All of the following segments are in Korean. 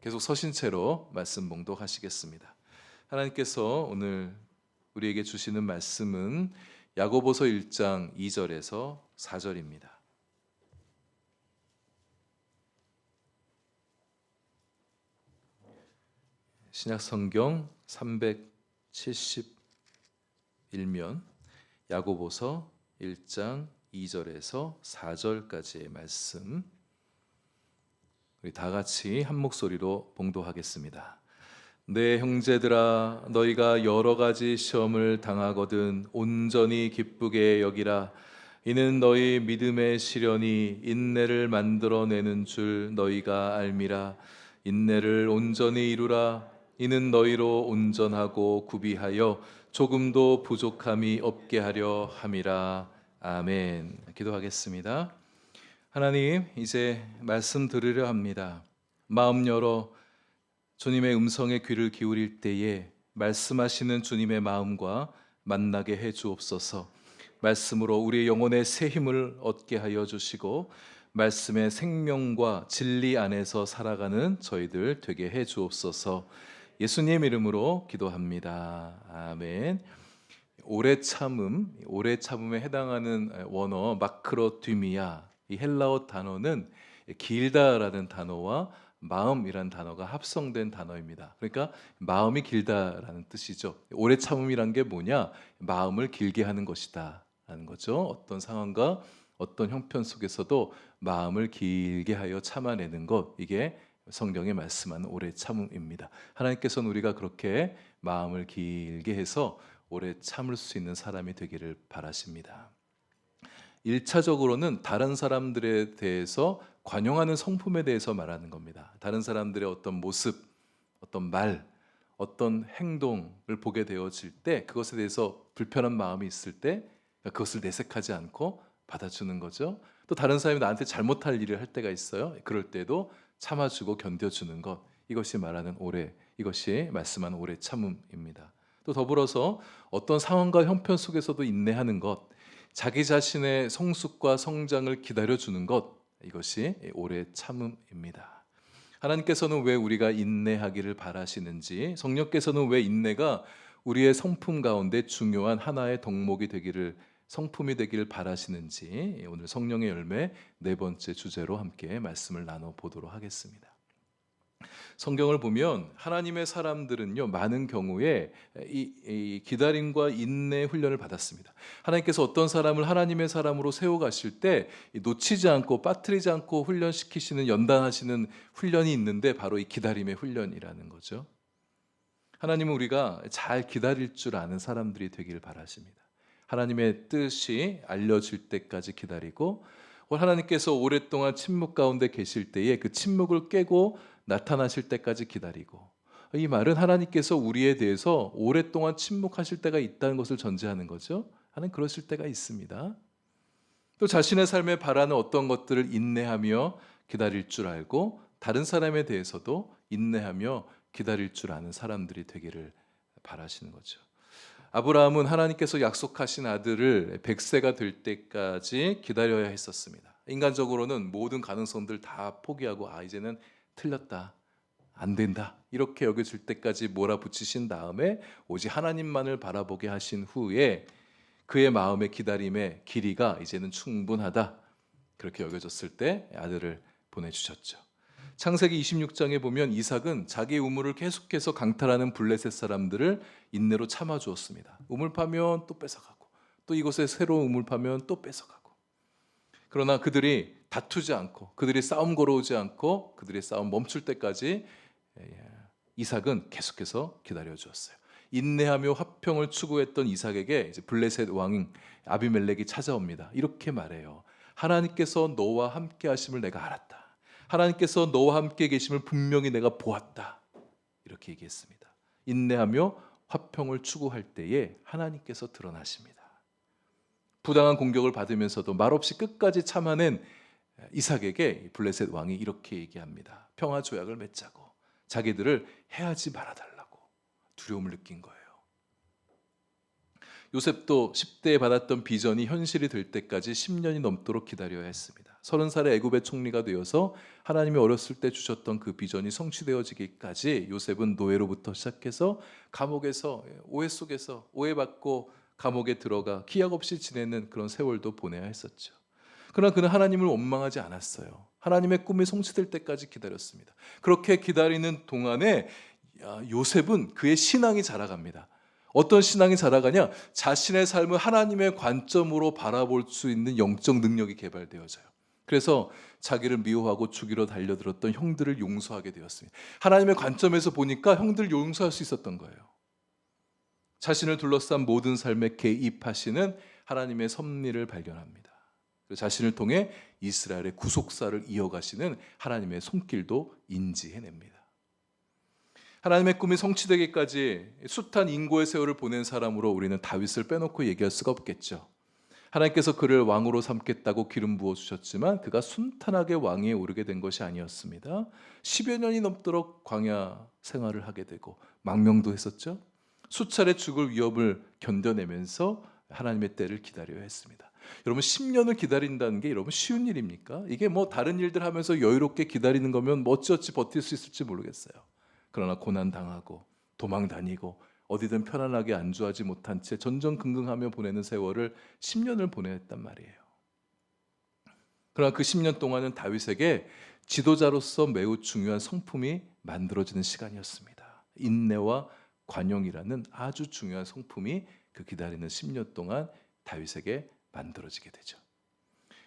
계속 서신 채로 말씀 봉독하시겠습니다. 하나님께서 오늘 우리에게 주시는 말씀은 야고보서 1장 2절에서 4절입니다. 신약성경 371면 야고보서 1장 2절에서 4절까지의 말씀, 우리 다 같이 한 목소리로 봉독하겠습니다. 내 형제들아, 너희가 여러 가지 시험을 당하거든 온전히 기쁘게 여기라. 이는 너희 믿음의 시련이 인내를 만들어내는 줄 너희가 알미라. 인내를 온전히 이루라. 이는 너희로 온전하고 구비하여 조금도 부족함이 없게 하려 함이라. 아멘. 기도하겠습니다. 하나님, 이제 말씀 들으려 합니다. 마음 열어 주님의 음성에 귀를 기울일 때에 말씀하시는 주님의 마음과 만나게 해 주옵소서. 말씀으로 우리의 영혼에 새 힘을 얻게 하여 주시고 말씀의 생명과 진리 안에서 살아가는 저희들 되게 해 주옵소서. 예수님 이름으로 기도합니다. 아멘. 오래 참음에 해당하는 원어 마크로디미아, 이 헬라어 단어는 길다라는 단어와 마음이라는 단어가 합성된 단어입니다. 그러니까 마음이 길다라는 뜻이죠. 오래 참음이란 게 뭐냐? 마음을 길게 하는 것이다 라는 거죠. 어떤 상황과 어떤 형편 속에서도 마음을 길게 하여 참아내는 것, 이게 성경에 말씀하는 오래 참음입니다. 하나님께서는 우리가 그렇게 마음을 길게 해서 오래 참을 수 있는 사람이 되기를 바라십니다. 1차적으로는 다른 사람들에 대해서 관용하는 성품에 대해서 말하는 겁니다. 다른 사람들의 어떤 모습, 어떤 말, 어떤 행동을 보게 되어질 때 그것에 대해서 불편한 마음이 있을 때 그것을 내색하지 않고 받아주는 거죠. 또 다른 사람이 나한테 잘못할 일을 할 때가 있어요. 그럴 때도 참아주고 견뎌주는 것, 이것이 말하는 오래, 이것이 말씀하는 오래 참음입니다. 또 더불어서 어떤 상황과 형편 속에서도 인내하는 것, 자기 자신의 성숙과 성장을 기다려주는 것, 이것이 오래 참음입니다. 하나님께서는 왜 우리가 인내하기를 바라시는지, 성령께서는 왜 인내가 우리의 성품 가운데 중요한 하나의 덕목이 되기를, 성품이 되기를 바라시는지, 오늘 성령의 열매 네 번째 주제로 함께 말씀을 나눠보도록 하겠습니다. 성경을 보면 하나님의 사람들은요, 많은 경우에 이 기다림과 인내 훈련을 받았습니다. 하나님께서 어떤 사람을 하나님의 사람으로 세워가실 때 놓치지 않고 빠뜨리지 않고 훈련시키시는, 연단하시는 훈련이 있는데 바로 이 기다림의 훈련이라는 거죠. 하나님은 우리가 잘 기다릴 줄 아는 사람들이 되기를 바라십니다. 하나님의 뜻이 알려질 때까지 기다리고, 하나님께서 오랫동안 침묵 가운데 계실 때에 그 침묵을 깨고 나타나실 때까지 기다리고, 이 말은 하나님께서 우리에 대해서 오랫동안 침묵하실 때가 있다는 것을 전제하는 거죠. 하나님 그러실 때가 있습니다. 또 자신의 삶에 바라는 어떤 것들을 인내하며 기다릴 줄 알고, 다른 사람에 대해서도 인내하며 기다릴 줄 아는 사람들이 되기를 바라시는 거죠. 아브라함은 하나님께서 약속하신 아들을 100세가 될 때까지 기다려야 했었습니다. 인간적으로는 모든 가능성들 다 포기하고 이제는 틀렸다, 안 된다, 이렇게 여겨질 때까지 몰아붙이신 다음에 오직 하나님만을 바라보게 하신 후에 그의 마음의 기다림의 길이가 이제는 충분하다, 그렇게 여겨졌을 때 아들을 보내주셨죠. 창세기 26장에 보면 이삭은 자기의 우물을 계속해서 강탈하는 블레셋 사람들을 인내로 참아주었습니다. 우물 파면 또 뺏어가고, 또 이곳에 새로운 우물 파면 또 뺏어가고. 그러나 그들이 다투지 않고, 그들이 싸움 걸어오지 않고, 그들의 싸움 멈출 때까지 이삭은 계속해서 기다려주었어요. 인내하며 화평을 추구했던 이삭에게 이제 블레셋 왕인 아비멜렉이 찾아옵니다. 이렇게 말해요. 하나님께서 너와 함께 하심을 내가 알았다. 하나님께서 너와 함께 계심을 분명히 내가 보았다. 이렇게 얘기했습니다. 인내하며 화평을 추구할 때에 하나님께서 드러나십니다. 부당한 공격을 받으면서도 말없이 끝까지 참아낸 이삭에게 블레셋 왕이 이렇게 얘기합니다. 평화 조약을 맺자고, 자기들을 해하지 말아달라고 두려움을 느낀 거예요. 요셉도 10대에 받았던 비전이 현실이 될 때까지 10년이 넘도록 기다려야 했습니다. 30살에 애굽의 총리가 되어서 하나님이 어렸을 때 주셨던 그 비전이 성취되어지기까지 요셉은 노예로부터 시작해서 감옥에서 오해 속에서 오해받고 감옥에 들어가 기약 없이 지내는 그런 세월도 보내야 했었죠. 그러나 그는 하나님을 원망하지 않았어요. 하나님의 꿈이 성취될 때까지 기다렸습니다. 그렇게 기다리는 동안에 요셉은 그의 신앙이 자라갑니다. 어떤 신앙이 자라가냐? 자신의 삶을 하나님의 관점으로 바라볼 수 있는 영적 능력이 개발되어져요. 그래서 자기를 미워하고 죽이러 달려들었던 형들을 용서하게 되었습니다. 하나님의 관점에서 보니까 형들을 용서할 수 있었던 거예요. 자신을 둘러싼 모든 삶에 개입하시는 하나님의 섭리를 발견합니다. 자신을 통해 이스라엘의 구속사를 이어가시는 하나님의 손길도 인지해냅니다. 하나님의 꿈이 성취되기까지 숱한 인고의 세월을 보낸 사람으로 우리는 다윗을 빼놓고 얘기할 수가 없겠죠. 하나님께서 그를 왕으로 삼겠다고 기름 부어주셨지만 그가 순탄하게 왕위에 오르게 된 것이 아니었습니다. 10여 년이 넘도록 광야 생활을 하게 되고 망명도 했었죠. 수차례 죽을 위협을 견뎌내면서 하나님의 때를 기다려야 했습니다. 여러분 10년을 기다린다는 게 여러분 쉬운 일입니까? 이게 뭐 다른 일들 하면서 여유롭게 기다리는 거면 뭐 어찌어찌 버틸 수 있을지 모르겠어요. 그러나 고난당하고 도망 다니고 어디든 편안하게 안주하지 못한 채 전전긍긍하며 보내는 세월을 10년을 보내야 했단 말이에요. 그러나 그 10년 동안은 다윗에게 지도자로서 매우 중요한 성품이 만들어지는 시간이었습니다. 인내와 관용이라는 아주 중요한 성품이 그 기다리는 10년 동안 다윗에게 만들어지게 되죠.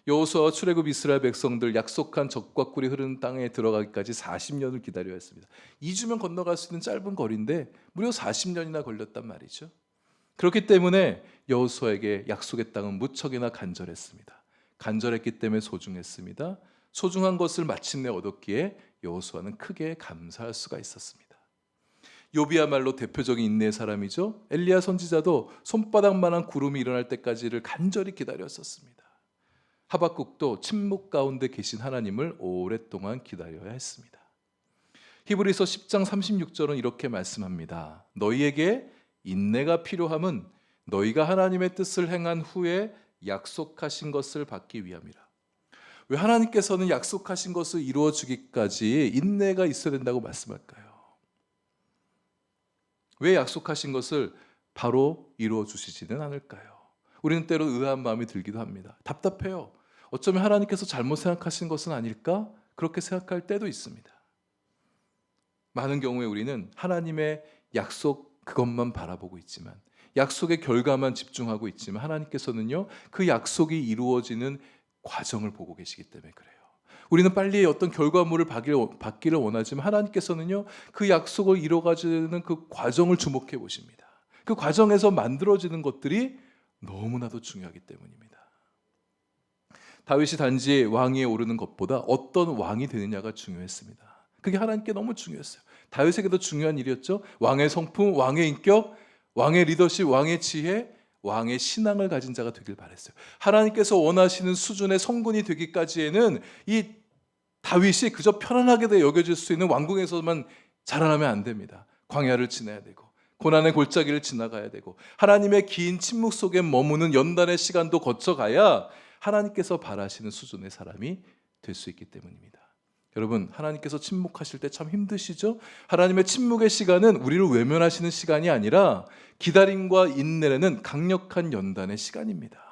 여호수아와 출애굽 이스라엘 백성들 약속한 적과 꿀이 흐르는 땅에 들어가기까지 40년을 기다려야 했습니다. 2주면 건너갈 수 있는 짧은 거리인데 무려 40년이나 걸렸단 말이죠. 그렇기 때문에 여호수아에게 약속의 땅은 무척이나 간절했습니다. 간절했기 때문에 소중했습니다. 소중한 것을 마침내 얻었기에 여호수아는 크게 감사할 수가 있었습니다. 욥이야말로 대표적인 인내의 사람이죠. 엘리야 선지자도 손바닥만한 구름이 일어날 때까지를 간절히 기다렸었습니다. 하박국도 침묵 가운데 계신 하나님을 오랫동안 기다려야 했습니다. 히브리서 10장 36절은 이렇게 말씀합니다. 너희에게 인내가 필요함은 너희가 하나님의 뜻을 행한 후에 약속하신 것을 받기 위함이라. 왜 하나님께서는 약속하신 것을 이루어 주기까지 인내가 있어야 된다고 말씀할까요? 왜 약속하신 것을 바로 이루어 주시지는 않을까요? 우리는 때로 의아한 마음이 들기도 합니다. 답답해요. 어쩌면 하나님께서 잘못 생각하신 것은 아닐까? 그렇게 생각할 때도 있습니다. 많은 경우에 우리는 하나님의 약속 그것만 바라보고 있지만, 약속의 결과만 집중하고 있지만 하나님께서는요, 그 약속이 이루어지는 과정을 보고 계시기 때문에 그래요. 우리는 빨리 어떤 결과물을 받기를 원하지만 하나님께서는요, 그 약속을 이루어가지는 그 과정을 주목해 보십니다. 그 과정에서 만들어지는 것들이 너무나도 중요하기 때문입니다. 다윗이 단지 왕위에 오르는 것보다 어떤 왕이 되느냐가 중요했습니다. 그게 하나님께 너무 중요했어요. 다윗에게도 중요한 일이었죠. 왕의 성품, 왕의 인격, 왕의 리더십, 왕의 지혜, 왕의 신앙을 가진 자가 되길 바랬어요. 하나님께서 원하시는 수준의 성군이 되기까지에는 이 다윗이 그저 편안하게 여겨질 수 있는 왕궁에서만 자라나면 안 됩니다. 광야를 지나야 되고 고난의 골짜기를 지나가야 되고 하나님의 긴 침묵 속에 머무는 연단의 시간도 거쳐가야 하나님께서 바라시는 수준의 사람이 될 수 있기 때문입니다. 여러분, 하나님께서 침묵하실 때 참 힘드시죠? 하나님의 침묵의 시간은 우리를 외면하시는 시간이 아니라 기다림과 인내라는 강력한 연단의 시간입니다.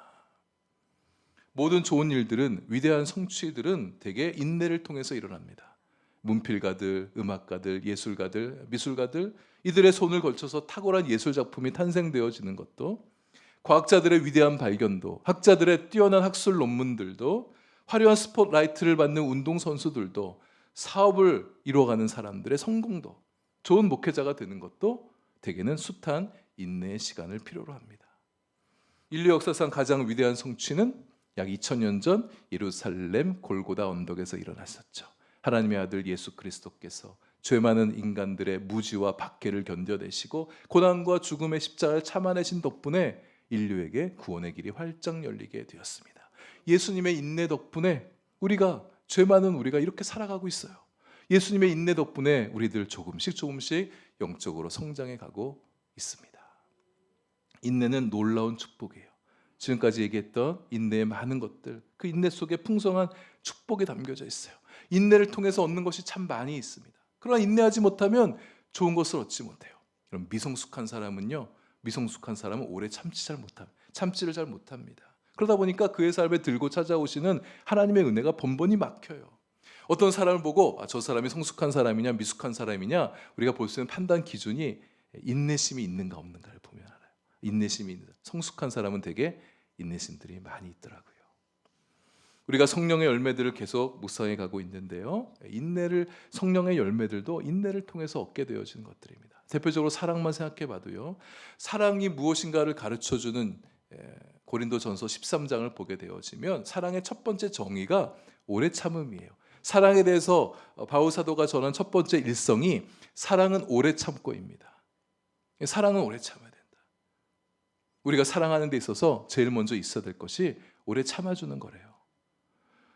모든 좋은 일들은, 위대한 성취들은 대개 인내를 통해서 일어납니다. 문필가들, 음악가들, 예술가들, 미술가들, 이들의 손을 걸쳐서 탁월한 예술 작품이 탄생되어지는 것도, 과학자들의 위대한 발견도, 학자들의 뛰어난 학술 논문들도, 화려한 스포트라이트를 받는 운동선수들도, 사업을 이루어가는 사람들의 성공도, 좋은 목회자가 되는 것도 대개는 숱한 인내의 시간을 필요로 합니다. 인류 역사상 가장 위대한 성취는 약 2000년 전 예루살렘 골고다 언덕에서 일어났었죠. 하나님의 아들 예수 그리스도께서 죄 많은 인간들의 무지와 박해를 견뎌내시고 고난과 죽음의 십자가를 참아내신 덕분에 인류에게 구원의 길이 활짝 열리게 되었습니다. 예수님의 인내 덕분에 죄 많은 우리가 이렇게 살아가고 있어요. 예수님의 인내 덕분에 우리들 조금씩 영적으로 성장해 가고 있습니다. 인내는 놀라운 축복이에요. 지금까지 얘기했던 인내의 많은 것들, 그 인내 속에 풍성한 축복이 담겨져 있어요. 인내를 통해서 얻는 것이 참 많이 있습니다. 그러나 인내하지 못하면 좋은 것을 얻지 못해요. 그럼 미성숙한 사람은 오래 참지를 잘 못합니다. 그러다 보니까 그의 삶에 들고 찾아오시는 하나님의 은혜가 번번이 막혀요. 어떤 사람을 보고 저 사람이 성숙한 사람이냐 미숙한 사람이냐 우리가 볼 수 있는 판단 기준이 인내심이 있는가 없는가를 보면 알아요. 인내심이 있는 성숙한 사람은 되게 인내심들이 많이 있더라고요. 우리가 성령의 열매들을 계속 묵상해 가고 있는데요. 성령의 열매들도 인내를 통해서 얻게 되어지는 것들입니다. 대표적으로 사랑만 생각해 봐도요. 사랑이 무엇인가를 가르쳐주는 고린도전서 13장을 보게 되어지면 사랑의 첫 번째 정의가 오래 참음이에요. 사랑에 대해서 바울 사도가 전한 첫 번째 일성이 사랑은 오래 참고입니다. 사랑은 오래 참아야 된다. 우리가 사랑하는 데 있어서 제일 먼저 있어야 될 것이 오래 참아주는 거래요.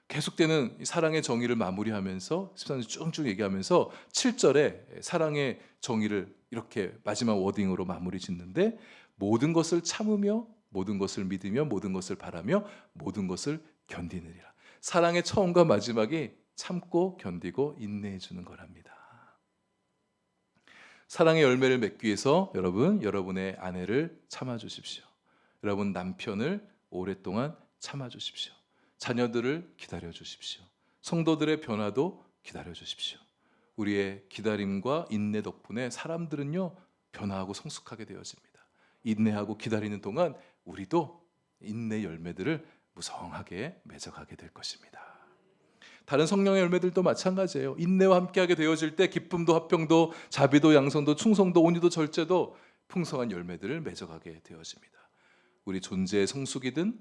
계속되는 사랑의 정의를 마무리하면서 13절 쭉쭉 얘기하면서 7절에 사랑의 정의를 이렇게 마지막 워딩으로 마무리 짓는데 모든 것을 참으며 모든 것을 믿으며 모든 것을 바라며 모든 것을 견디느니라. 사랑의 처음과 마지막이 참고 견디고 인내해 주는 거랍니다. 사랑의 열매를 맺기 위해서 여러분의 아내를 참아주십시오. 여러분 남편을 오랫동안 참아주십시오. 자녀들을 기다려주십시오. 성도들의 변화도 기다려주십시오. 우리의 기다림과 인내 덕분에 사람들은요 변화하고 성숙하게 되어집니다. 인내하고 기다리는 동안 우리도 인내 열매들을 무성하게 맺어가게 될 것입니다. 다른 성령의 열매들도 마찬가지예요. 인내와 함께하게 되어질 때 기쁨도 화평도 자비도 양성도 충성도 온유도 절제도 풍성한 열매들을 맺어가게 되어집니다. 우리 존재의 성숙이든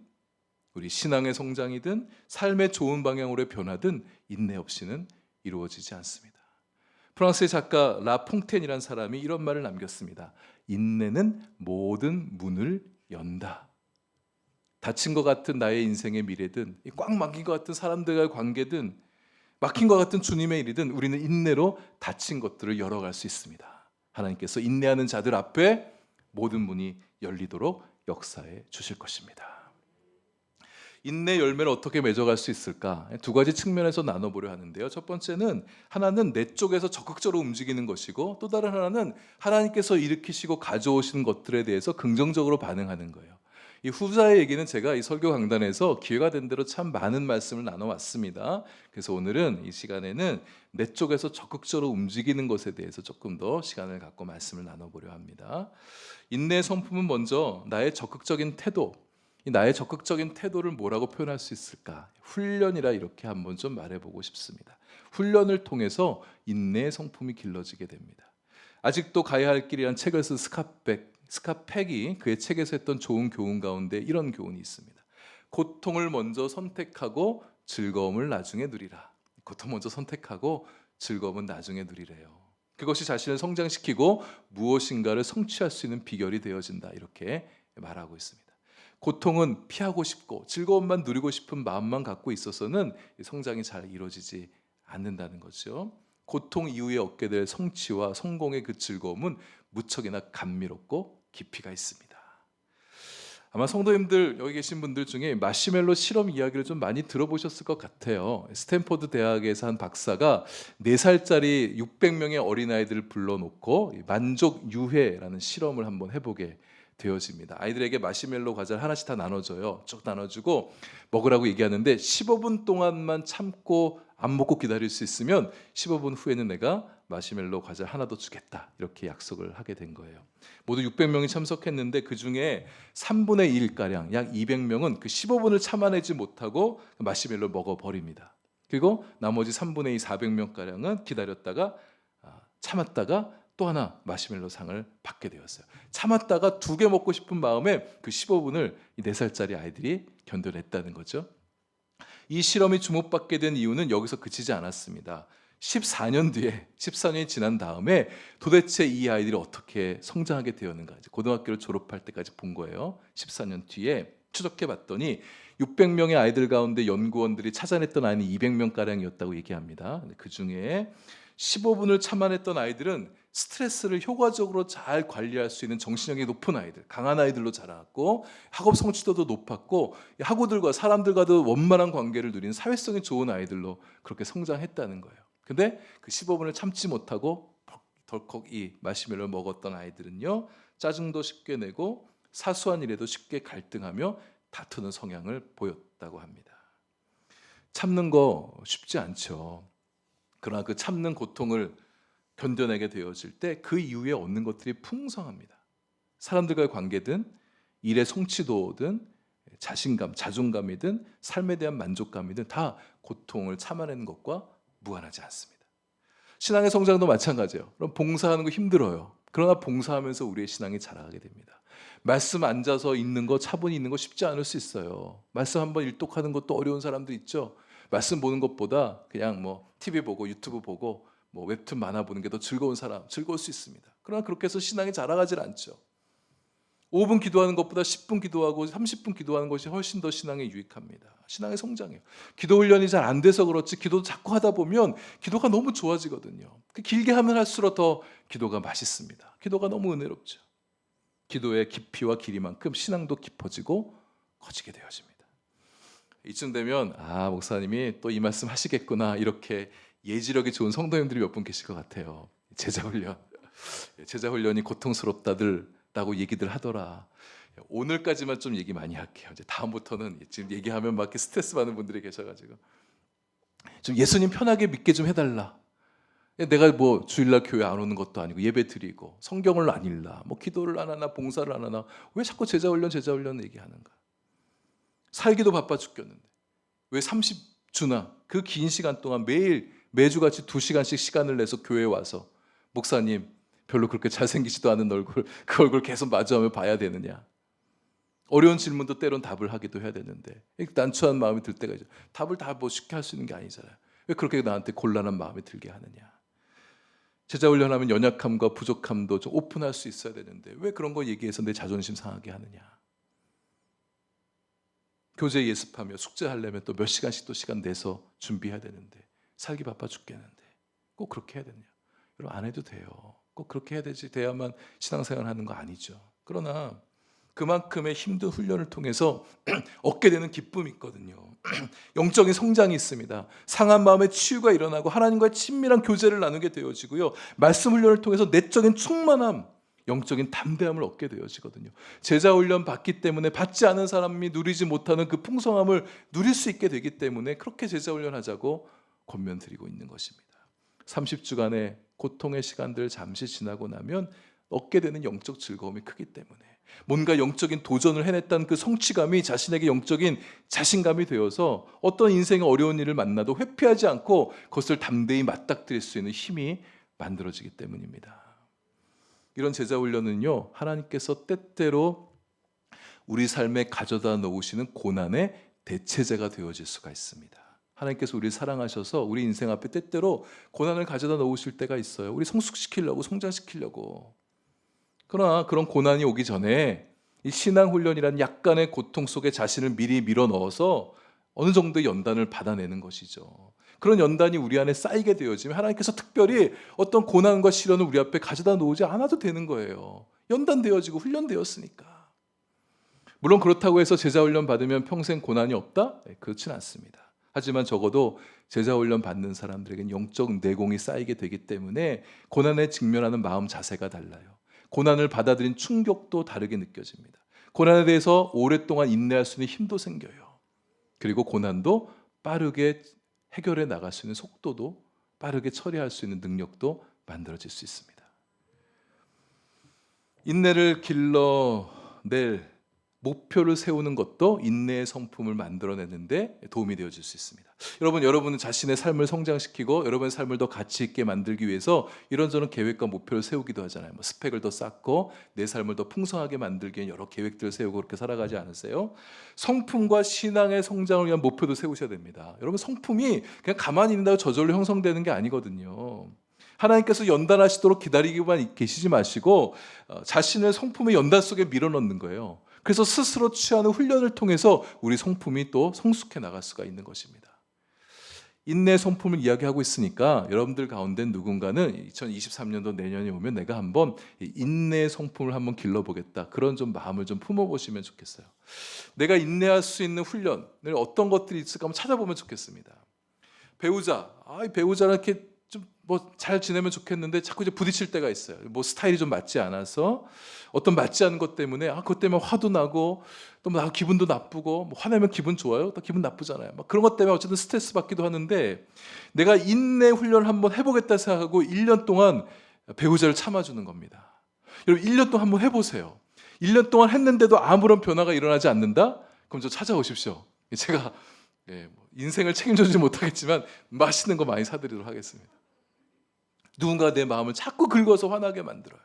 우리 신앙의 성장이든 삶의 좋은 방향으로의 변화든 인내 없이는 이루어지지 않습니다. 프랑스의 작가 라 퐁텐이라는 사람이 이런 말을 남겼습니다. 인내는 모든 문을 연다. 닫힌 것 같은 나의 인생의 미래든 꽉 막힌 것 같은 사람들과의 관계든 막힌 것 같은 주님의 일이든 우리는 인내로 닫힌 것들을 열어갈 수 있습니다. 하나님께서 인내하는 자들 앞에 모든 문이 열리도록 역사해 주실 것입니다. 인내 열매를 어떻게 맺어갈 수 있을까? 두 가지 측면에서 나눠보려 하는데요. 첫 번째는 하나는 내 쪽에서 적극적으로 움직이는 것이고 또 다른 하나는 하나님께서 일으키시고 가져오시는 것들에 대해서 긍정적으로 반응하는 거예요. 이 후자의 얘기는 제가 이 설교 강단에서 기회가 된 대로 참 많은 말씀을 나눠왔습니다. 그래서 오늘은 이 시간에는 내 쪽에서 적극적으로 움직이는 것에 대해서 조금 더 시간을 갖고 말씀을 나눠보려 합니다. 인내의 성품은 먼저 나의 적극적인 태도, 나의 적극적인 태도를 뭐라고 표현할 수 있을까? 훈련이라 이렇게 한번 좀 말해보고 싶습니다. 훈련을 통해서 인내의 성품이 길러지게 됩니다. 아직도 가야 할 길이란 책을 쓴 스카펙이 그의 책에서 했던 좋은 교훈 가운데 이런 교훈이 있습니다. 고통을 먼저 선택하고 즐거움을 나중에 누리라. 고통 먼저 선택하고 즐거움은 나중에 누리래요. 그것이 자신을 성장시키고 무엇인가를 성취할 수 있는 비결이 되어진다. 이렇게 말하고 있습니다. 고통은 피하고 싶고 즐거움만 누리고 싶은 마음만 갖고 있어서는 성장이 잘 이루어지지 않는다는 거죠. 고통 이후에 얻게 될 성취와 성공의 그 즐거움은 무척이나 감미롭고 깊이가 있습니다. 아마 성도님들 여기 계신 분들 중에 마시멜로 실험 이야기를 좀 많이 들어보셨을 것 같아요. 스탠포드 대학에서 한 박사가 4살짜리 600명의 어린아이들을 불러놓고 만족 유해라는 실험을 한번 해보게 되어집니다. 아이들에게 마시멜로 과자를 하나씩 다 나눠줘요. 쭉 나눠주고 먹으라고 얘기하는데 15분 동안만 참고 안 먹고 기다릴 수 있으면 15분 후에는 내가 마시멜로 과자를 하나 더 주겠다. 이렇게 약속을 하게 된 거예요. 모두 600명이 참석했는데 그중에 3분의 1가량 약 200명은 그 15분을 참아내지 못하고 마시멜로를 먹어버립니다. 그리고 나머지 3분의 2 400명가량은 기다렸다가 참았다가 또 하나 마시멜로 상을 받게 되었어요. 참았다가 2개 먹고 싶은 마음에 그 15분을 4살짜리 아이들이 견뎌냈다는 거죠. 이 실험이 주목받게 된 이유는 여기서 그치지 않았습니다. 14년이 지난 다음에 도대체 이 아이들이 어떻게 성장하게 되었는가, 고등학교를 졸업할 때까지 본 거예요. 14년 뒤에 추적해 봤더니 600명의 아이들 가운데 연구원들이 찾아냈던 아이는 200명가량이었다고 얘기합니다. 그 중에 15분을 참아냈던 아이들은 스트레스를 효과적으로 잘 관리할 수 있는 정신력이 높은 아이들, 강한 아이들로 자라왔고 학업 성취도도 높았고 학우들과 사람들과도 원만한 관계를 누리는 사회성이 좋은 아이들로 그렇게 성장했다는 거예요. 근데 그 15분을 참지 못하고 덜컥 이 마시멜로를 먹었던 아이들은요, 짜증도 쉽게 내고 사소한 일에도 쉽게 갈등하며 다투는 성향을 보였다고 합니다. 참는 거 쉽지 않죠. 그러나 그 참는 고통을 견뎌내게 되어질 때 그 이후에 얻는 것들이 풍성합니다. 사람들과의 관계든 일의 성취도든 자신감, 자존감이든 삶에 대한 만족감이든 다 고통을 참아내는 것과 무관하지 않습니다. 신앙의 성장도 마찬가지예요. 그럼 봉사하는 거 힘들어요. 그러나 봉사하면서 우리의 신앙이 자라게 됩니다. 말씀 앉아서 읽는 거, 차분히 읽는 거 쉽지 않을 수 있어요. 말씀 한번 일독하는 것도 어려운 사람도 있죠. 말씀 보는 것보다 그냥 뭐 TV 보고 유튜브 보고 뭐 웹툰 만화 보는 게 더 즐거운 사람, 즐거울 수 있습니다. 그러나 그렇게 해서 신앙이 자라가질 않죠. 5분 기도하는 것보다 10분 기도하고 30분 기도하는 것이 훨씬 더 신앙에 유익합니다. 신앙의 성장이에요. 기도 훈련이 잘 안 돼서 그렇지 기도도 자꾸 하다 보면 기도가 너무 좋아지거든요. 길게 하면 할수록 더 기도가 맛있습니다. 기도가 너무 은혜롭죠. 기도의 깊이와 길이만큼 신앙도 깊어지고 커지게 되어집니다. 이쯤 되면 목사님이 또 이 말씀 하시겠구나, 이렇게 예지력이 좋은 성도님들이 몇 분 계실 것 같아요. 제자훈련이 고통스럽다고 얘기들 하더라. 오늘까지만 좀 얘기 많이 할게요. 이제 다음부터는 지금 얘기하면 막 이렇게 스트레스 받는 분들이 계셔가지고 좀 예수님 편하게 믿게 좀 해달라. 내가 뭐 주일날 교회 안 오는 것도 아니고 예배 드리고 성경을 안 읽나, 뭐 기도를 안 하나, 봉사를 안 하나, 왜 자꾸 제자훈련 얘기하는가? 살기도 바빠 죽겠는데 왜 30주나 그 긴 시간 동안 매주같이 2시간씩 시간을 내서 교회에 와서 목사님 별로 그렇게 잘생기지도 않은 얼굴, 그 얼굴 계속 마주하며 봐야 되느냐? 어려운 질문도 때론 답을 하기도 해야 되는데 난처한 마음이 들 때가 있죠. 답을 다 뭐 쉽게 할 수 있는 게 아니잖아요. 왜 그렇게 나한테 곤란한 마음이 들게 하느냐? 제자훈련하면 연약함과 부족함도 좀 오픈할 수 있어야 되는데 왜 그런 거 얘기해서 내 자존심 상하게 하느냐? 교재 예습하며 숙제하려면 또 몇 시간씩 또 시간 내서 준비해야 되는데 살기 바빠 죽겠는데 꼭 그렇게 해야 되느냐? 여러분, 안 해도 돼요. 꼭 그렇게 해야 되지, 돼야만 신앙생활 하는 거 아니죠. 그러나 그만큼의 힘든 훈련을 통해서 얻게 되는 기쁨이 있거든요. 영적인 성장이 있습니다. 상한 마음의 치유가 일어나고 하나님과의 친밀한 교제를 나누게 되어지고요. 말씀 훈련을 통해서 내적인 충만함, 영적인 담대함을 얻게 되어지거든요. 제자 훈련 받기 때문에 받지 않은 사람이 누리지 못하는 그 풍성함을 누릴 수 있게 되기 때문에 그렇게 제자 훈련하자고 권면드리고 있는 것입니다. 30주간의 고통의 시간들 잠시 지나고 나면 얻게 되는 영적 즐거움이 크기 때문에 뭔가 영적인 도전을 해냈다는 그 성취감이 자신에게 영적인 자신감이 되어서 어떤 인생의 어려운 일을 만나도 회피하지 않고 그것을 담대히 맞닥뜨릴 수 있는 힘이 만들어지기 때문입니다. 이런 제자훈련은요, 하나님께서 때때로 우리 삶에 가져다 놓으시는 고난의 대체제가 되어질 수가 있습니다. 하나님께서 우리를 사랑하셔서 우리 인생 앞에 때때로 고난을 가져다 놓으실 때가 있어요. 우리 성숙시키려고, 성장시키려고. 그러나 그런 고난이 오기 전에 이 신앙훈련이라는 약간의 고통 속에 자신을 미리 밀어 넣어서 어느 정도의 연단을 받아내는 것이죠. 그런 연단이 우리 안에 쌓이게 되어지면 하나님께서 특별히 어떤 고난과 시련을 우리 앞에 가져다 놓지 않아도 되는 거예요. 연단되어지고 훈련되었으니까. 물론 그렇다고 해서 제자훈련 받으면 평생 고난이 없다? 네, 그렇진 않습니다. 하지만 적어도 제자훈련 받는 사람들에게는 영적 내공이 쌓이게 되기 때문에 고난에 직면하는 마음 자세가 달라요. 고난을 받아들인 충격도 다르게 느껴집니다. 고난에 대해서 오랫동안 인내할 수 있는 힘도 생겨요. 그리고 고난도 빠르게 해결해 나갈 수 있는 속도도, 빠르게 처리할 수 있는 능력도 만들어질 수 있습니다. 인내를 길러낼 목표를 세우는 것도 인내의 성품을 만들어내는데 도움이 되어질 수 있습니다. 여러분은 자신의 삶을 성장시키고 여러분의 삶을 더 가치 있게 만들기 위해서 이런저런 계획과 목표를 세우기도 하잖아요. 뭐 스펙을 더 쌓고 내 삶을 더 풍성하게 만들기 위해 여러 계획들을 세우고 그렇게 살아가지 않으세요? 성품과 신앙의 성장을 위한 목표도 세우셔야 됩니다. 여러분, 성품이 그냥 가만히 있는다고 저절로 형성되는 게 아니거든요. 하나님께서 연단하시도록 기다리기만 계시지 마시고 자신을 성품의 연단 속에 밀어넣는 거예요. 그래서 스스로 취하는 훈련을 통해서 우리 성품이 또 성숙해 나갈 수가 있는 것입니다. 인내 성품을 이야기하고 있으니까 여러분들 가운데 누군가는 2023년도 내년에 오면 내가 한번 인내 성품을 한번 길러보겠다. 그런 좀 마음을 좀 품어보시면 좋겠어요. 내가 인내할 수 있는 훈련을 어떤 것들이 있을까 한번 찾아보면 좋겠습니다. 배우자, 배우자랑 이렇게 좀 뭐 잘 지내면 좋겠는데 자꾸 이제 부딪힐 때가 있어요. 뭐 스타일이 좀 맞지 않아서 어떤 맞지 않은 것 때문에 그것 때문에 화도 나고 또 나 기분도 나쁘고 뭐 화내면 기분 좋아요? 또 기분 나쁘잖아요. 막 그런 것 때문에 어쨌든 스트레스 받기도 하는데 내가 인내 훈련을 한번 해보겠다 생각하고 1년 동안 배우자를 참아주는 겁니다. 여러분 1년 동안 한번 해보세요. 1년 동안 했는데도 아무런 변화가 일어나지 않는다? 그럼 저 찾아오십시오. 제가 인생을 책임져주지 못하겠지만 맛있는 거 많이 사드리도록 하겠습니다. 누군가 내 마음을 자꾸 긁어서 화나게 만들어요.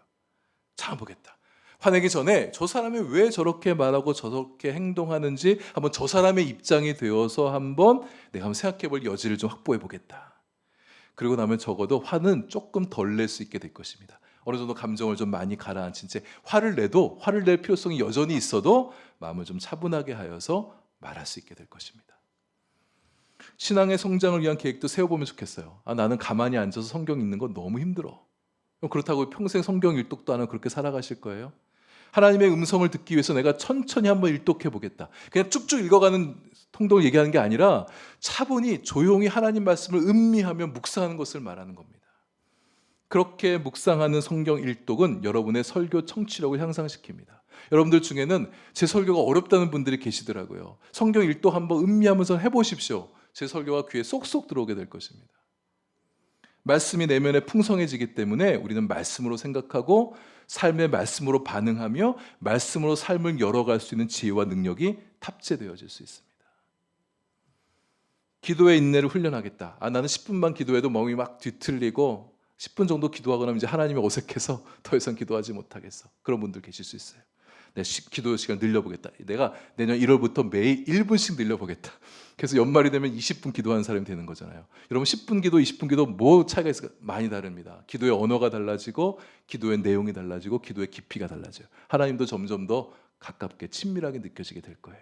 참아보겠다. 화내기 전에 저 사람이 왜 저렇게 말하고 저렇게 행동하는지 한번 저 사람의 입장이 되어서 한번 내가 한번 생각해 볼 여지를 좀 확보해 보겠다. 그리고 나면 적어도 화는 조금 덜 낼 수 있게 될 것입니다. 어느 정도 감정을 좀 많이 가라앉힌 채 화를 낼 필요성이 여전히 있어도 마음을 좀 차분하게 하여서 말할 수 있게 될 것입니다. 신앙의 성장을 위한 계획도 세워보면 좋겠어요. 나는 가만히 앉아서 성경 읽는 건 너무 힘들어. 그렇다고 평생 성경 일독도 안 하고 그렇게 살아가실 거예요? 하나님의 음성을 듣기 위해서 내가 천천히 한번 일독해 보겠다. 그냥 쭉쭉 읽어가는 통독을 얘기하는 게 아니라 차분히 조용히 하나님 말씀을 음미하며 묵상하는 것을 말하는 겁니다. 그렇게 묵상하는 성경 일독은 여러분의 설교 청취력을 향상시킵니다. 여러분들 중에는 제 설교가 어렵다는 분들이 계시더라고요. 성경 일독 한번 음미하면서 해보십시오. 제 설교가 귀에 쏙쏙 들어오게 될 것입니다. 말씀이 내면에 풍성해지기 때문에 우리는 말씀으로 생각하고 삶의 말씀으로 반응하며 말씀으로 삶을 열어갈 수 있는 지혜와 능력이 탑재되어질 수 있습니다. 기도의 인내를 훈련하겠다. 나는 10분만 기도해도 몸이 막 뒤틀리고 10분 정도 기도하고 나면 이제 하나님이 어색해서 더 이상 기도하지 못하겠어. 그런 분들 계실 수 있어요. 내가 기도 시간 늘려보겠다. 내가 내년 1월부터 매일 1분씩 늘려보겠다. 그래서 연말이 되면 20분 기도하는 사람이 되는 거잖아요. 여러분 10분 기도, 20분 기도 뭐 차이가 있을까? 많이 다릅니다. 기도의 언어가 달라지고 기도의 내용이 달라지고 기도의 깊이가 달라져요. 하나님도 점점 더 가깝게 친밀하게 느껴지게 될 거예요.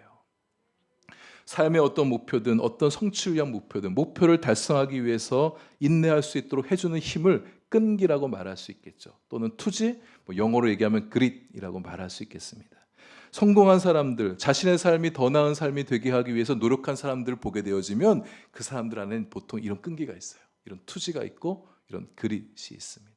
삶의 어떤 목표든 어떤 성취를 위한 목표든 목표를 달성하기 위해서 인내할 수 있도록 해주는 힘을 끈기라고 말할 수 있겠죠. 또는 투지, 영어로 얘기하면 그릿이라고 말할 수 있겠습니다. 성공한 사람들, 자신의 삶이 더 나은 삶이 되게 하기 위해서 노력한 사람들을 보게 되어지면 그 사람들 안에는 보통 이런 끈기가 있어요. 이런 투지가 있고 이런 그릿이 있습니다.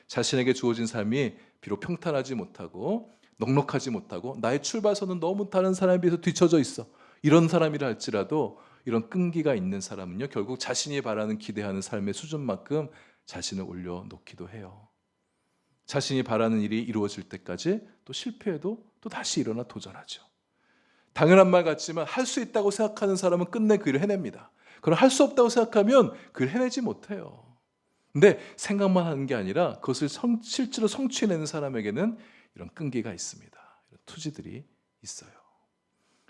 자신에게 주어진 삶이 비록 평탄하지 못하고 넉넉하지 못하고 나의 출발선은 너무 다른 사람에 비해서 뒤처져 있어. 이런 사람이라 할지라도 이런 끈기가 있는 사람은요, 결국 자신이 바라는 기대하는 삶의 수준만큼 자신을 올려놓기도 해요. 자신이 바라는 일이 이루어질 때까지 또 실패해도 또 다시 일어나 도전하죠. 당연한 말 같지만 할 수 있다고 생각하는 사람은 끝내 그 일을 해냅니다. 그럼 할 수 없다고 생각하면 그 일을 해내지 못해요. 근데 생각만 하는 게 아니라 그것을 실제로 성취해내는 사람에게는 이런 끈기가 있습니다. 이런 투지들이 있어요.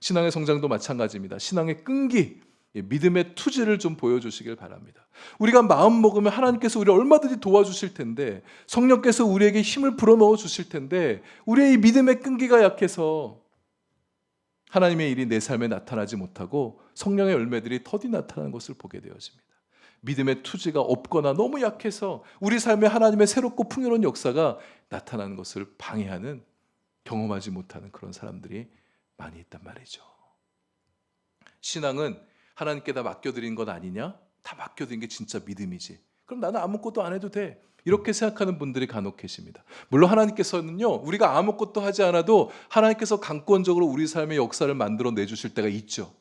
신앙의 성장도 마찬가지입니다. 신앙의 끈기, 믿음의 투지를 좀 보여주시길 바랍니다. 우리가 마음 먹으면 하나님께서 우리를 얼마든지 도와주실 텐데, 성령께서 우리에게 힘을 불어넣어 주실 텐데, 우리의 이 믿음의 끈기가 약해서 하나님의 일이 내 삶에 나타나지 못하고 성령의 열매들이 더디 나타나는 것을 보게 되어집니다. 믿음의 투지가 없거나 너무 약해서 우리 삶에 하나님의 새롭고 풍요로운 역사가 나타나는 것을 방해하는, 경험하지 못하는 그런 사람들이 많이 있단 말이죠. 신앙은 하나님께 다 맡겨드린 것 아니냐? 다 맡겨드린 게 진짜 믿음이지. 그럼 나는 아무것도 안 해도 돼. 이렇게 생각하는 분들이 간혹 계십니다. 물론 하나님께서는요, 우리가 아무것도 하지 않아도 하나님께서 강권적으로 우리 삶의 역사를 만들어 내주실 때가 있죠.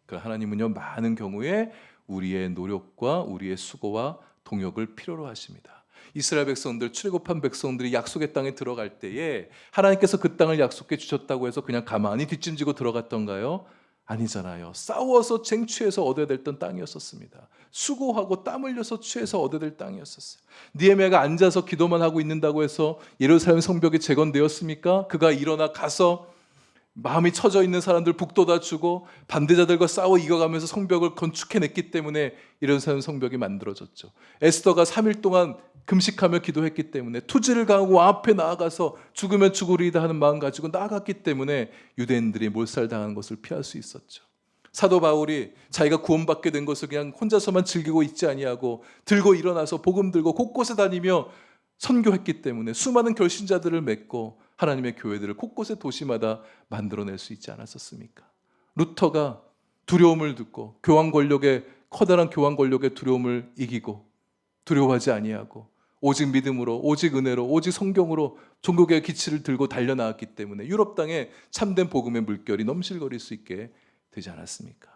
하나님은요, 많은 경우에 우리의 노력과 우리의 수고와 동역을 필요로 하십니다. 이스라엘 백성들, 출애굽한 백성들이 약속의 땅에 들어갈 때에 하나님께서 그 땅을 약속해 주셨다고 해서 그냥 가만히 뒷짐지고 들어갔던가요? 아니잖아요. 싸워서 쟁취해서 얻어야 됐던 땅이었었습니다. 수고하고 땀 흘려서 취해서 얻어야 될 땅이었었어요. 느헤미야가 앉아서 기도만 하고 있는다고 해서 예루살렘 성벽이 재건되었습니까? 그가 일어나 가서 마음이 처져 있는 사람들 북돋아 주고 반대자들과 싸워 이겨가면서 성벽을 건축해냈기 때문에 예루살렘 성벽이 만들어졌죠. 에스더가 3일 동안 금식하며 기도했기 때문에, 투지를 강하고 앞에 나아가서 죽으면 죽으리이다 하는 마음 가지고 나아갔기 때문에 유대인들이 몰살당하는 것을 피할 수 있었죠. 사도 바울이 자기가 구원받게 된 것을 그냥 혼자서만 즐기고 있지 아니하고 들고 일어나서 복음 들고 곳곳에 다니며 선교했기 때문에 수많은 결신자들을 맺고 하나님의 교회들을 곳곳에 도시마다 만들어낼 수 있지 않았었습니까? 루터가 두려움을 듣고 커다란 교황 권력의 두려움을 이기고 두려워하지 아니하고 오직 믿음으로, 오직 은혜로, 오직 성경으로 종교개혁 기치를 들고 달려나왔기 때문에 유럽 땅에 참된 복음의 물결이 넘실거릴 수 있게 되지 않았습니까?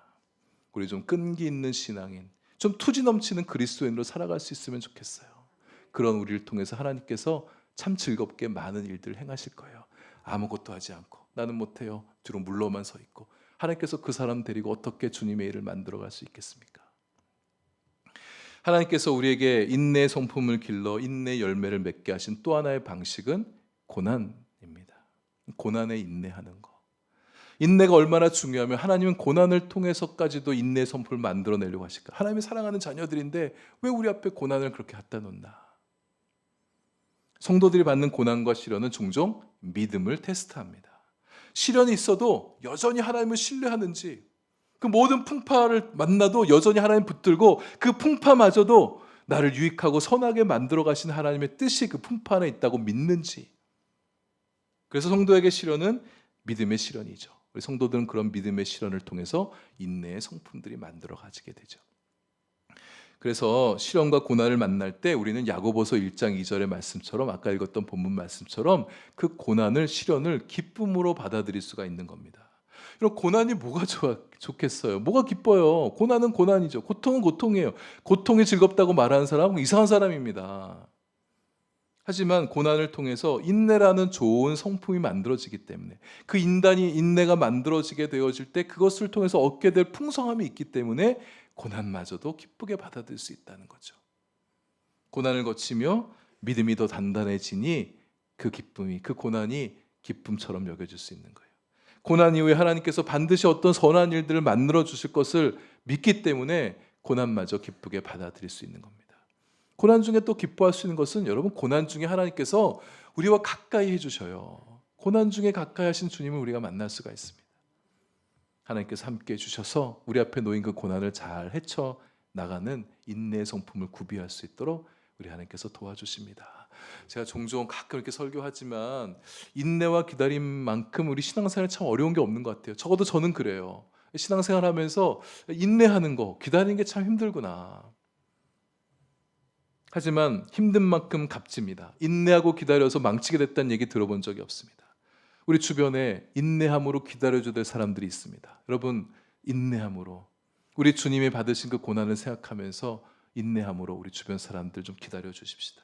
우리 좀 끈기 있는 신앙인, 좀 투지 넘치는 그리스도인으로 살아갈 수 있으면 좋겠어요. 그런 우리를 통해서 하나님께서 참 즐겁게 많은 일들을 행하실 거예요. 아무것도 하지 않고 나는 못해요. 뒤로 물러만 서 있고 하나님께서 그 사람 데리고 어떻게 주님의 일을 만들어갈 수 있겠습니까? 하나님께서 우리에게 인내의 성품을 길러 인내의 열매를 맺게 하신 또 하나의 방식은 고난입니다. 고난에 인내하는 거. 인내가 얼마나 중요하면 하나님은 고난을 통해서까지도 인내의 성품을 만들어내려고 하실까? 하나님이 사랑하는 자녀들인데 왜 우리 앞에 고난을 그렇게 갖다 놓나? 성도들이 받는 고난과 시련은 종종 믿음을 테스트합니다. 시련이 있어도 여전히 하나님을 신뢰하는지, 그 모든 풍파를 만나도 여전히 하나님 붙들고 그 풍파마저도 나를 유익하고 선하게 만들어 가신 하나님의 뜻이 그 풍파 안에 있다고 믿는지. 그래서 성도에게 시련은 믿음의 시련이죠. 우리 성도들은 그런 믿음의 시련을 통해서 인내의 성품들이 만들어 가지게 되죠. 그래서 시련과 고난을 만날 때 우리는 야고보서 1장 2절의 말씀처럼 아까 읽었던 본문 말씀처럼 그 고난을 시련을 기쁨으로 받아들일 수가 있는 겁니다. 그럼 고난이 뭐가 좋겠어요? 뭐가 기뻐요? 고난은 고난이죠. 고통은 고통이에요. 고통이 즐겁다고 말하는 사람은 이상한 사람입니다. 하지만 고난을 통해서 인내라는 좋은 성품이 만들어지기 때문에 그 인내가 만들어지게 되어질 때 그것을 통해서 얻게 될 풍성함이 있기 때문에 고난마저도 기쁘게 받아들일 수 있다는 거죠. 고난을 거치며 믿음이 더 단단해지니 그 기쁨이, 그 고난이 기쁨처럼 여겨질 수 있는 거예요. 고난 이후에 하나님께서 반드시 어떤 선한 일들을 만들어 주실 것을 믿기 때문에 고난마저 기쁘게 받아들일 수 있는 겁니다. 고난 중에 또 기뻐할 수 있는 것은 여러분, 고난 중에 하나님께서 우리와 가까이 해주셔요. 고난 중에 가까이 하신 주님을 우리가 만날 수가 있습니다. 하나님께서 함께 해주셔서 우리 앞에 놓인 그 고난을 잘 헤쳐나가는 인내의 성품을 구비할 수 있도록 우리 하나님께서 도와주십니다. 제가 종종 가끔 이렇게 설교하지만 인내와 기다림만큼 우리 신앙생활 참 어려운 게 없는 것 같아요. 적어도 저는 그래요. 신앙생활 하면서 인내하는 거, 기다리는 게 참 힘들구나. 하지만 힘든 만큼 값집니다. 인내하고 기다려서 망치게 됐다는 얘기 들어본 적이 없습니다. 우리 주변에 인내함으로 기다려줘야 될 사람들이 있습니다. 여러분, 인내함으로 우리 주님이 받으신 그 고난을 생각하면서 인내함으로 우리 주변 사람들 좀 기다려 주십시다.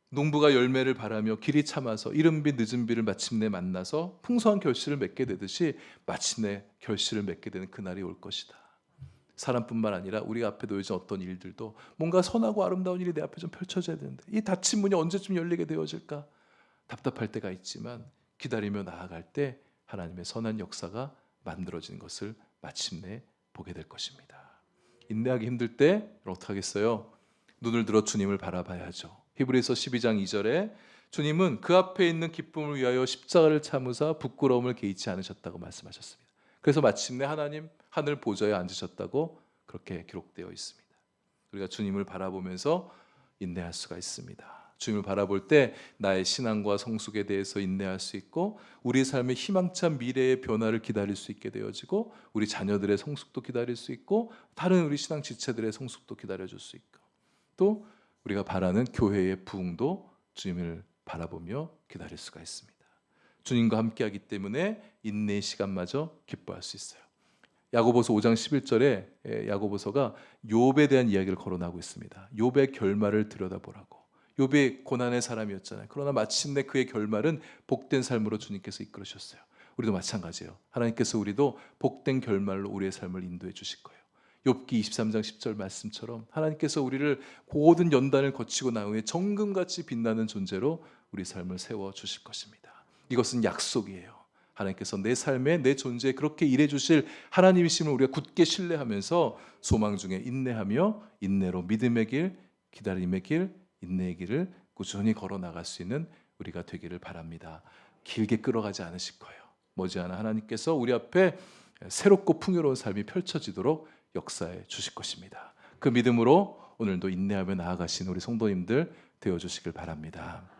농부가 열매를 바라며 길이 참아서 이른 비 늦은 비를 마침내 만나서 풍성한 결실을 맺게 되듯이 마침내 결실을 맺게 되는 그날이 올 것이다. 사람뿐만 아니라 우리 앞에 놓여진 어떤 일들도 뭔가 선하고 아름다운 일이 내 앞에 좀 펼쳐져야 되는데 이 닫힌 문이 언제쯤 열리게 되어질까? 답답할 때가 있지만 기다리며 나아갈 때 하나님의 선한 역사가 만들어지는 것을 마침내 보게 될 것입니다. 인내하기 힘들 때 어떻게 하겠어요? 눈을 들어 주님을 바라봐야죠. 히브리서 12장 2절에 주님은 그 앞에 있는 기쁨을 위하여 십자가를 참으사 부끄러움을 개의치 않으셨다고 말씀하셨습니다. 그래서 마침내 하나님 하늘 보좌에 앉으셨다고 그렇게 기록되어 있습니다. 우리가 주님을 바라보면서 인내할 수가 있습니다. 주님을 바라볼 때 나의 신앙과 성숙에 대해서 인내할 수 있고 우리 삶의 희망찬 미래의 변화를 기다릴 수 있게 되어지고 우리 자녀들의 성숙도 기다릴 수 있고 다른 우리 신앙 지체들의 성숙도 기다려줄 수 있고 또 우리가 바라는 교회의 부흥도 주님을 바라보며 기다릴 수가 있습니다. 주님과 함께하기 때문에 인내의 시간마저 기뻐할 수 있어요. 야고보서 5장 11절에 야고보서가 욥에 대한 이야기를 거론하고 있습니다. 욥의 결말을 들여다보라고. 욥이 고난의 사람이었잖아요. 그러나 마침내 그의 결말은 복된 삶으로 주님께서 이끌으셨어요. 우리도 마찬가지예요. 하나님께서 우리도 복된 결말로 우리의 삶을 인도해 주실 거예요. 욥기 23장 10절 말씀처럼 하나님께서 우리를 모든 연단을 거치고 난 후에 정금같이 빛나는 존재로 우리 삶을 세워 주실 것입니다. 이것은 약속이에요. 하나님께서 내 삶에 내 존재에 그렇게 일해 주실 하나님이심을 우리가 굳게 신뢰하면서 소망 중에 인내하며 인내로 믿음의 길, 기다림의 길, 인내의 길을 꾸준히 걸어 나갈 수 있는 우리가 되기를 바랍니다. 길게 끌어가지 않으실 거예요. 머지않아 하나님께서 우리 앞에 새롭고 풍요로운 삶이 펼쳐지도록 역사해 주실 것입니다. 그 믿음으로 오늘도 인내하며 나아가신 우리 성도님들 되어 주시길 바랍니다.